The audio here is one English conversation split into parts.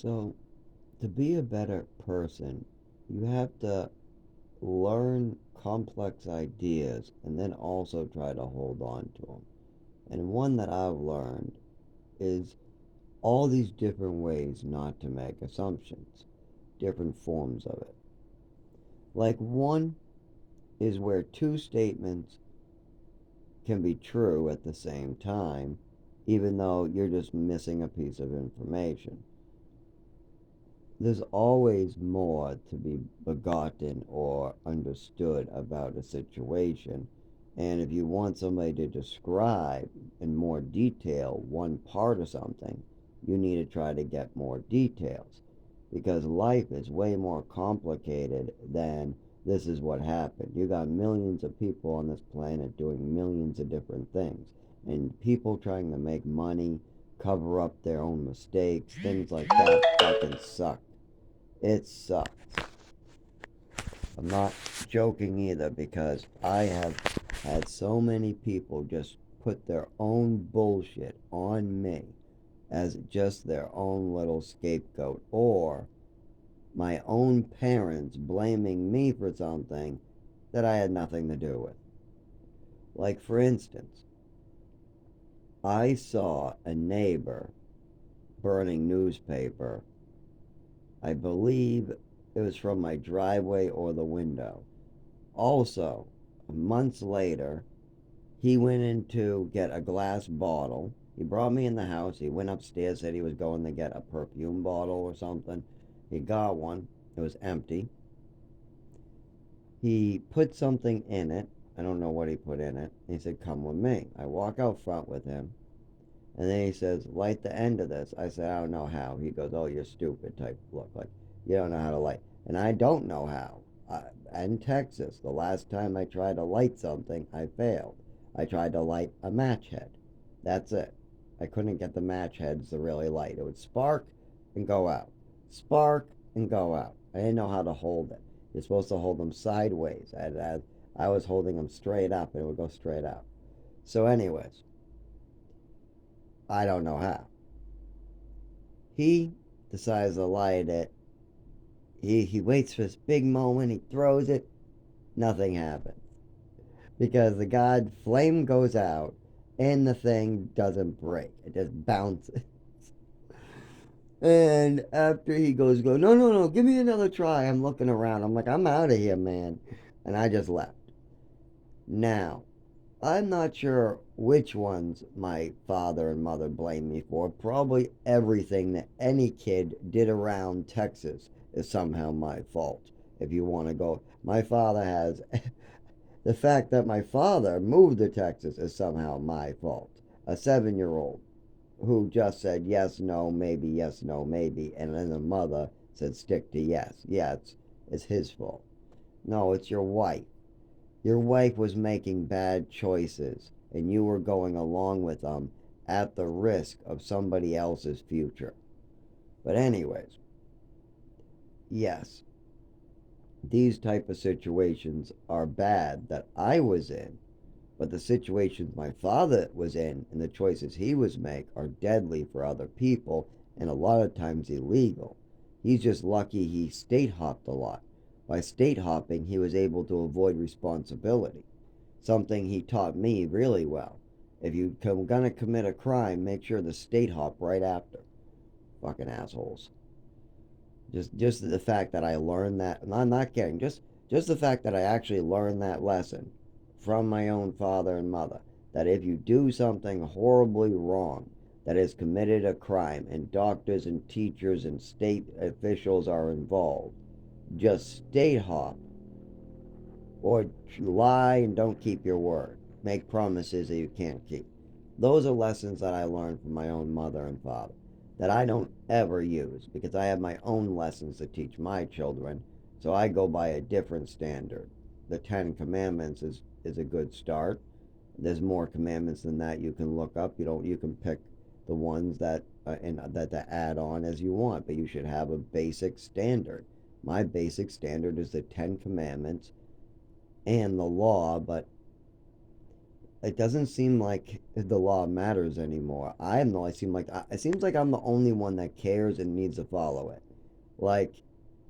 So, to be a better person, you have to learn complex ideas and then also try to hold on to them. And one that I've learned is all these different ways not to make assumptions, different forms of it. Like, one is where two statements can be true at the same time, even though you're just missing a piece of information. There's always more to be begotten or understood about a situation. And if you want somebody to describe in more detail one part of something, you need to try to get more details. Because life is way more complicated than this is what happened. You got millions of people on this planet doing millions of different things. And people trying to make money, cover up their own mistakes, things like that fucking suck. It sucks. I'm not joking either because I have had so many people just put their own bullshit on me as just their own little scapegoat, or my own parents blaming me for something that I had nothing to do with. Like, for instance, I saw a neighbor burning newspaper. I believe it was from my driveway or the window. Also, months later, he went in to get a glass bottle. He brought me in the house. He went upstairs, said he was going to get a perfume bottle or something. He got one. It was empty. He put something in it. I don't know what he put in it. He said, "Come with me." I walk out front with him. And then he says, "Light the end of this." I said, "I don't know how." He goes, "Oh, you're stupid," type look. Like, you don't know how to light. And I don't know how. In Texas, the last time I tried to light something, I failed. I tried to light a match head. That's it. I couldn't get the match heads to really light. It would spark and go out. Spark and go out. I didn't know how to hold it. You're supposed to hold them sideways. I was holding them straight up and it would go straight out. So, anyways, I don't know how. He decides to light it. He waits for this big moment. He throws it. Nothing happens because the god flame goes out and the thing doesn't break. It just bounces. And after he goes, no, no, no, give me another try. I'm looking around. I'm like, I'm out of here, man. And I just left. Now, I'm not sure which ones my father and mother blame me for. Probably everything that any kid did around Texas is somehow my fault. If you want to go, my father has the fact that my father moved to Texas is somehow my fault. A 7 year old who just said yes, no, maybe, yes, no, maybe, and then the mother said stick to yes. Yeah, it's his fault. No, it's your wife. Your wife was making bad choices and you were going along with them at the risk of somebody else's future. But anyways, yes, these type of situations are bad that I was in, but the situations my father was in and the choices he was make are deadly for other people and a lot of times illegal. He's just lucky he state hopped a lot. By state hopping, he was able to avoid responsibility. Something he taught me really well. If you're gonna commit a crime, make sure to state hop right after. Fucking assholes. Just the fact that I learned that. I'm not kidding. Just the fact that I actually learned that lesson from my own father and mother. That if you do something horribly wrong, that has committed a crime, and doctors and teachers and state officials are involved, just state hop or lie and don't keep your word. Make promises that you can't keep. Those are lessons that I learned from my own mother and father that I don't ever use because I have my own lessons to teach my children. So I go by a different standard. The Ten Commandments is a good start. There's more commandments than that you can look up. You can pick the ones that and that to add on as you want, but you should have a basic standard. My basic standard is the Ten Commandments and the law, but it doesn't seem like the law matters anymore. I know I seem like it seems like I'm the only one that cares and needs to follow it. Like,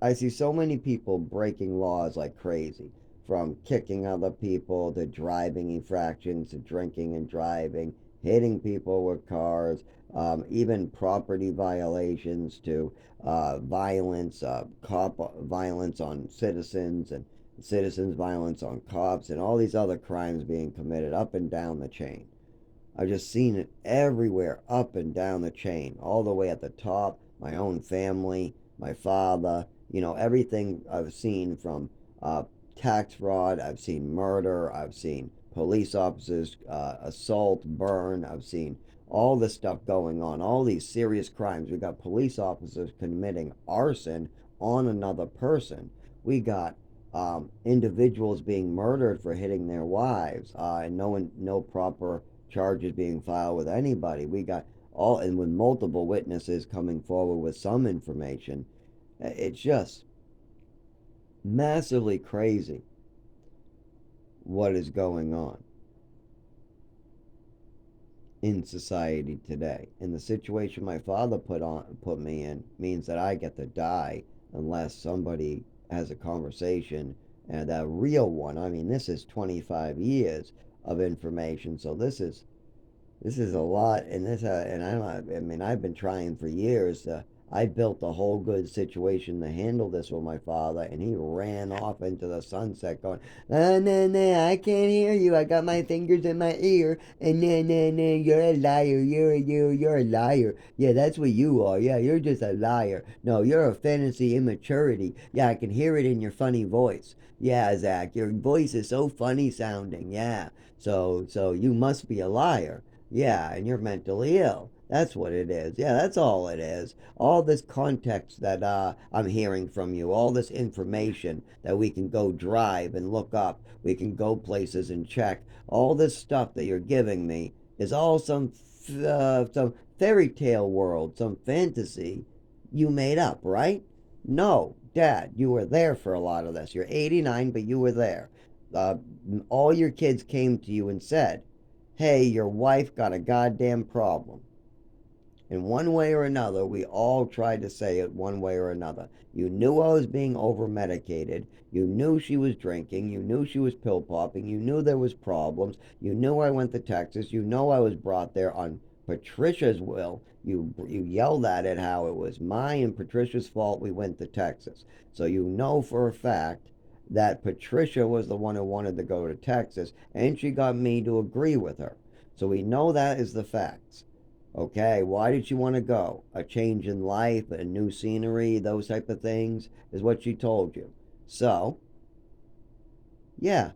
I see so many people breaking laws like crazy, from kicking other people to driving infractions to drinking and driving, hitting people with cars, even property violations to violence, cop violence on citizens and citizens violence on cops and all these other crimes being committed up and down the chain. I've just seen it everywhere, up and down the chain, all the way at the top. My own family, my father, everything I've seen from uh, tax fraud, I've seen murder, I've seen police officers assault, burn, I've seen all this stuff going on, all these serious crimes. We got police officers committing arson on another person. We got individuals being murdered for hitting their wives, and no proper charges being filed with anybody. We got all, and with multiple witnesses coming forward with some information. It's just massively crazy what is going on in society today. And the situation my father put me in means that I get to die unless somebody has a conversation, and a real one. I mean, this is 25 years of information, so this is a lot, and I mean, I've been trying for years. I built a whole good situation to handle this with my father, and he ran off into the sunset, going, "Ah, no, no, I can't hear you. I got my fingers in my ear, and no, no, no, you're a liar. You're a liar. Yeah, that's what you are. Yeah, you're just a liar. No, you're a fantasy immaturity. Yeah, I can hear it in your funny voice. Yeah, Zach, your voice is so funny sounding. Yeah, so you must be a liar." Yeah, and you're mentally ill. That's what it is. Yeah, that's all it is. All this context that I'm hearing from you, all this information that we can go drive and look up, we can go places and check. All this stuff that you're giving me is all some fairy tale world, some fantasy you made up, right? No, Dad, you were there for a lot of this. You're 89, but you were there. Uh, all your kids came to you and said, "Hey, your wife got a goddamn problem." In one way or another, we all tried to say it one way or another. You knew I was being over medicated. You knew she was drinking. You knew she was pill popping. You knew there was problems. You knew I went to Texas. You know I was brought there on Patricia's will. You yelled at it how it was my and Patricia's fault we went to Texas. So you know for a fact that Patricia was the one who wanted to go to Texas, and she got me to agree with her. So we know that is the facts. Okay, why did you want to go? A change in life, a new scenery, those type of things is what she told you. So, yeah,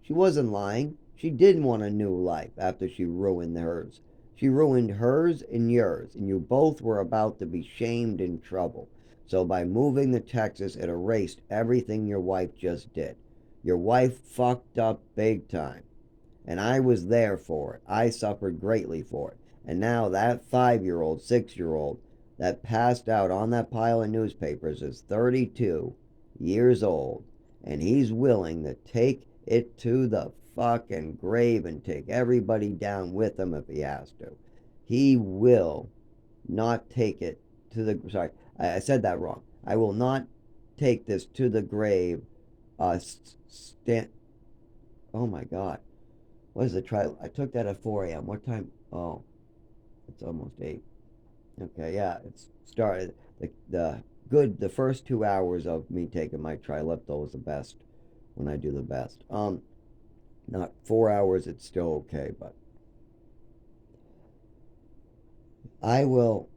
she wasn't lying. She did want a new life after she ruined hers. She ruined hers and yours, and you both were about to be shamed and trouble. So by moving to Texas, it erased everything your wife just did. Your wife fucked up big time. And I was there for it. I suffered greatly for it. And now that 5 year old, 6 year old that passed out on that pile of newspapers is 32 years old, and he's willing to take it to the fucking grave and take everybody down with him if he has to. He will not take it to the. Sorry, I said that wrong. I will not take this to the grave. Stand. Oh my God. What is the try? I took that at 4 a.m. What time? Oh, it's almost 8. Okay, yeah, it's started. The first 2 hours of me taking my Trilipto is the best when I do the best. Not 4 hours, it's still okay, but I will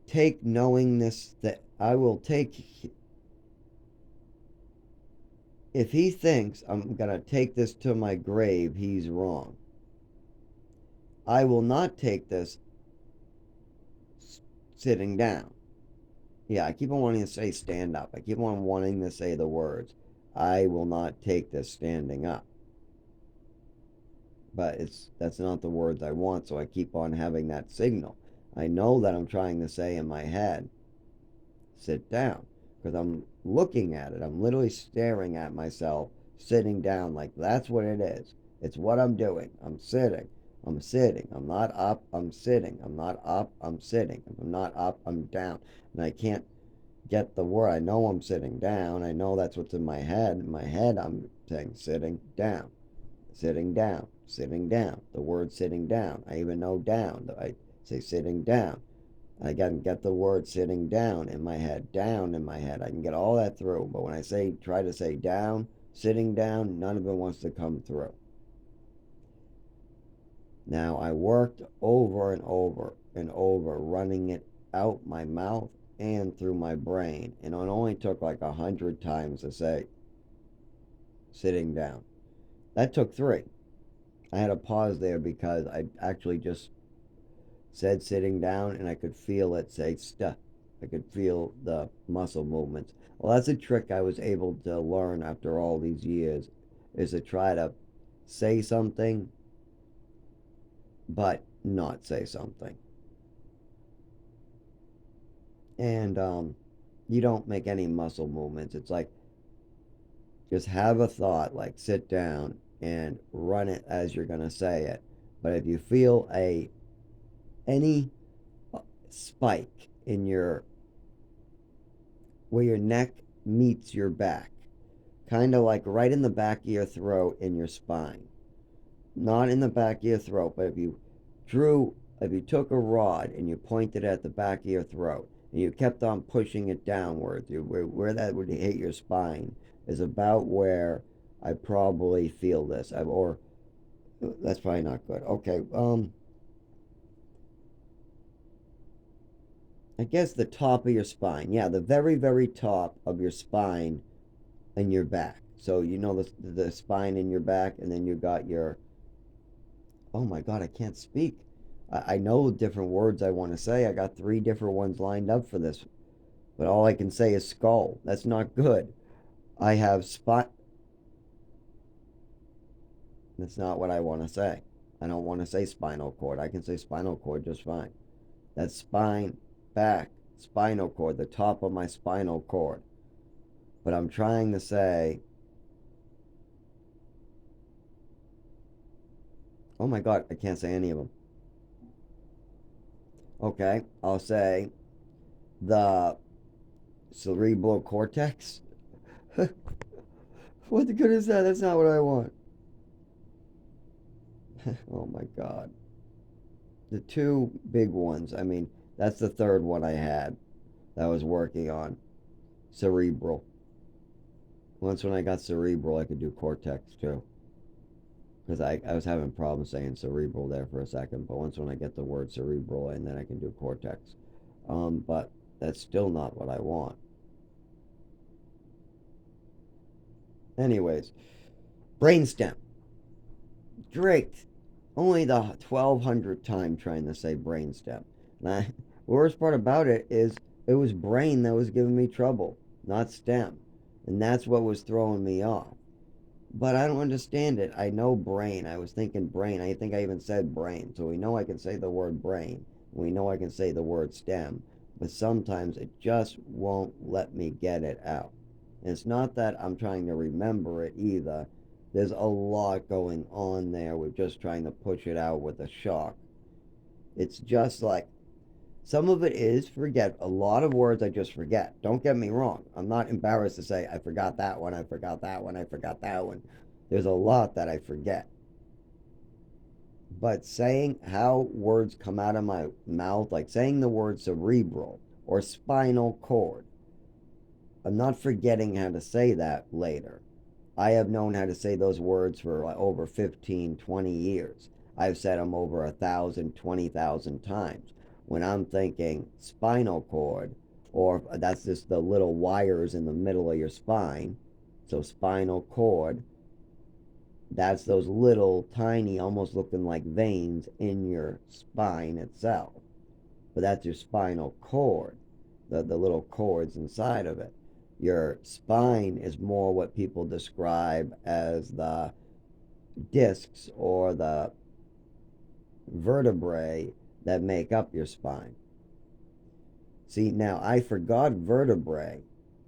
take knowing this, that I will take, if he thinks I'm gonna take this to my grave, he's wrong. I will not take this sitting down. Yeah, I keep on wanting to say stand up. I keep on wanting to say the words. I will not take this standing up. But that's not the words I want, so I keep on having that signal. I know that I'm trying to say in my head, sit down, because I'm looking at it. I'm literally staring at myself sitting down, like that's what it is. It's what I'm doing. I'm sitting. I'm sitting. I'm not up. I'm sitting. I'm not up. I'm sitting. If I'm not up, I'm down. And I can't get the word. I know I'm sitting down. I know that's what's in my head. In my head, I'm saying sitting down, sitting down, sitting down. The word sitting down. I even know down. I say sitting down. I can get the word sitting down in my head, down in my head. I can get all that through. But when I try to say down, sitting down, none of it wants to come through. Now I worked over and over and over, running it out my mouth and through my brain. And it only took like 100 times to say sitting down. That took three. I had to pause there because I actually just said sitting down and I could feel it say stuff. I could feel the muscle movements. Well, that's a trick I was able to learn after all these years, is to try to say something but not say something. And you don't make any muscle movements. It's like just have a thought, like sit down and run it as you're going to say it. But if you feel a any spike in your where your neck meets your back, kind of like right in the back of your throat in your spine, not in the back of your throat, but if you took a rod and you pointed it at the back of your throat and you kept on pushing it downwards, where that would hit your spine is about where I probably feel this. Or that's probably not good. Okay, I guess the top of your spine. Yeah, the very, very top of your spine and your back. So you know the spine in your back, and then you got your. Oh my God, I can't speak. I know different words I want to say. I got three different ones lined up for this, but all I can say is skull. That's not good. I have spot. That's not what I want to say. I don't want to say spinal cord. I can say spinal cord just fine. That's spine, back, spinal cord, the top of my spinal cord. But I'm trying to say, oh my God, I can't say any of them. Okay, I'll say the cerebral cortex. What the good is that? That's not what I want. Oh my God. The two big ones. I mean, that's the third one I had that I was working on. Cerebral. Once when I got cerebral, I could do cortex too. Because I was having problems saying cerebral there for a second. But once when I get the word cerebral and then I can do cortex. But that's still not what I want. Anyways, brainstem. Drake. Only the 1200th time trying to say brainstem. The worst part about it is it was brain that was giving me trouble, not stem. And that's what was throwing me off. But I don't understand it. I know brain. I was thinking brain. I think I even said brain. So we know I can say the word brain. We know I can say the word stem. But sometimes it just won't let me get it out. And it's not that I'm trying to remember it either. There's a lot going on there with just trying to push it out with a shock. It's just like some of it is forget. A lot of words I just forget. Don't get me wrong. I'm not embarrassed to say I forgot that one, I forgot that one, I forgot that one. There's a lot that I forget. But saying how words come out of my mouth, like saying the word cerebral or spinal cord, I'm not forgetting how to say that later. I have known how to say those words for like over 15, 20 years. I've said them over 1,000, 20,000 times. When I'm thinking spinal cord, or that's just the little wires in the middle of your spine. So spinal cord, that's those little tiny, almost looking like veins in your spine itself. But that's your spinal cord, the little cords inside of it. Your spine is more what people describe as the discs or the vertebrae that make up your spine. See, now I forgot vertebrae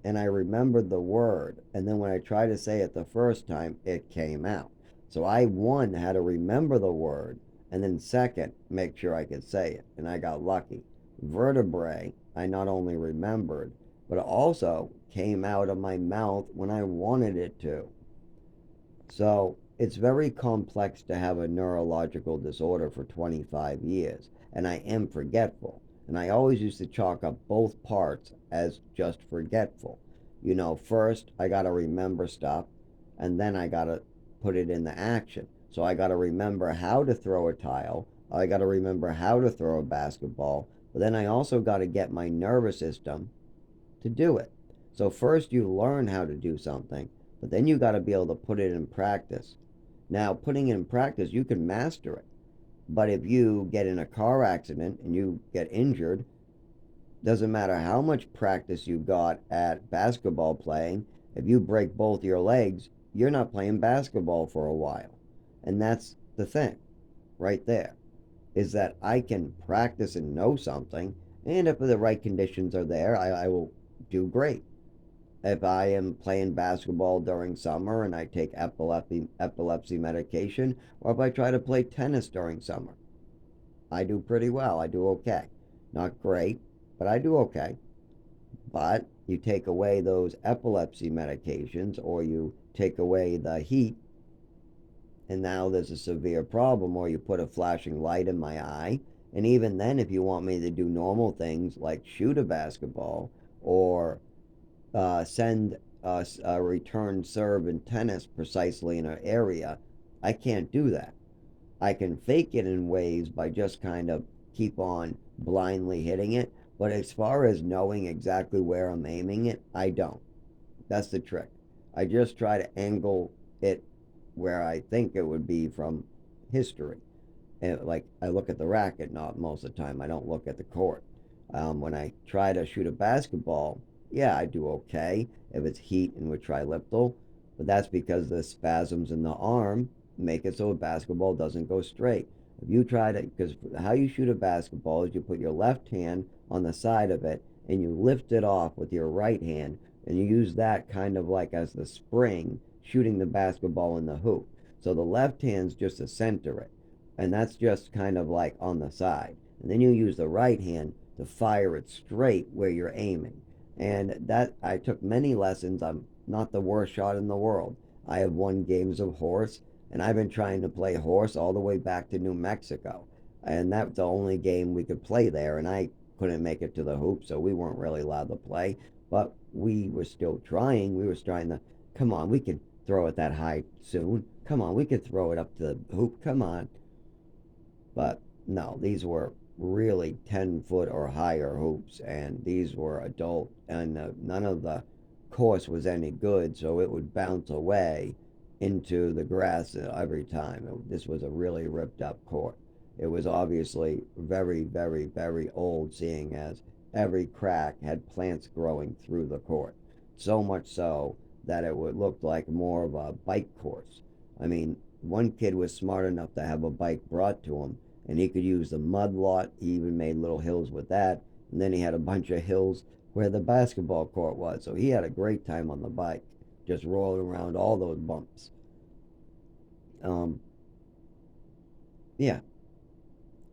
and I remembered the word, and then when I tried to say it the first time, it came out. So I, one, had to remember the word, and then second, make sure I could say it. And I got lucky. Vertebrae, I not only remembered, but it also came out of my mouth when I wanted it to. So it's very complex to have a neurological disorder for 25 years, and I am forgetful. And I always used to chalk up both parts as just forgetful. First I got to remember stuff, and then I got to put it into action. So I got to remember how to throw a tile, I got to remember how to throw a basketball, but then I also got to get my nervous system to do it. So first you learn how to do something, but then you got to be able to put it in practice. Now, putting it in practice, you can master it. But if you get in a car accident and you get injured, doesn't matter how much practice you got at basketball playing, if you break both your legs, you're not playing basketball for a while. And that's the thing right there, is that I can practice and know something, and if the right conditions are there, I will do great. If I am playing basketball during summer and I take epilepsy medication, or if I try to play tennis during summer, I do pretty well. I do okay. Not great, but I do okay. But you take away those epilepsy medications, or you take away the heat, and now there's a severe problem, or you put a flashing light in my eye. And even then, if you want me to do normal things like shoot a basketball or send a return serve in tennis precisely in an area, I can't do that. I can fake it in ways by just kind of keep on blindly hitting it, but as far as knowing exactly where I'm aiming it, I don't. That's the trick. I just try to angle it where I think it would be from history. And like I look at the racket, not most of the time. I don't look at the court. When I try to shoot a basketball, yeah, I do okay if it's heat and with triliptal, but that's because the spasms in the arm make it so a basketball doesn't go straight. If you try to, because how you shoot a basketball is you put your left hand on the side of it and you lift it off with your right hand, and you use that kind of like as the spring shooting the basketball in the hoop. So the left hand's just to center it, and that's just kind of like on the side. And then you use the right hand to fire it straight where you're aiming. And that I took many lessons. I'm not the worst shot in the world. I have won games of horse, and I've been trying to play horse all the way back to New Mexico. And that's the only game we could play there, and I couldn't make it to the hoop, so we weren't really allowed to play. But we were still trying. We were trying to, come on, we could throw it that high soon. Come on, we could throw it up to the hoop. Come on. But no, these were really 10-foot or higher hoops, and these were adult, and none of the course was any good, so it would bounce away into the grass every time. This was a really ripped up court. It was obviously very, very, very old, seeing as every crack had plants growing through the court. So much so that it would look like more of a bike course. I mean, one kid was smart enough to have a bike brought to him, and he could use the mud lot. He even made little hills with that. And then he had a bunch of hills where the basketball court was. So he had a great time on the bike, just rolling around all those bumps. Um, yeah,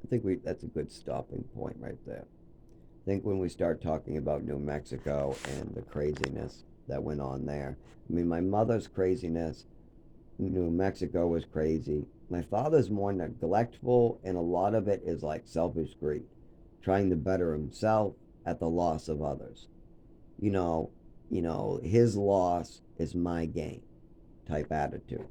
I think that's a good stopping point right there. I think when we start talking about New Mexico and the craziness that went on there, I mean, my mother's craziness, New Mexico was crazy. My father's more neglectful, and a lot of it is like selfish greed, trying to better himself at the loss of others. You know, his loss is my gain type attitude.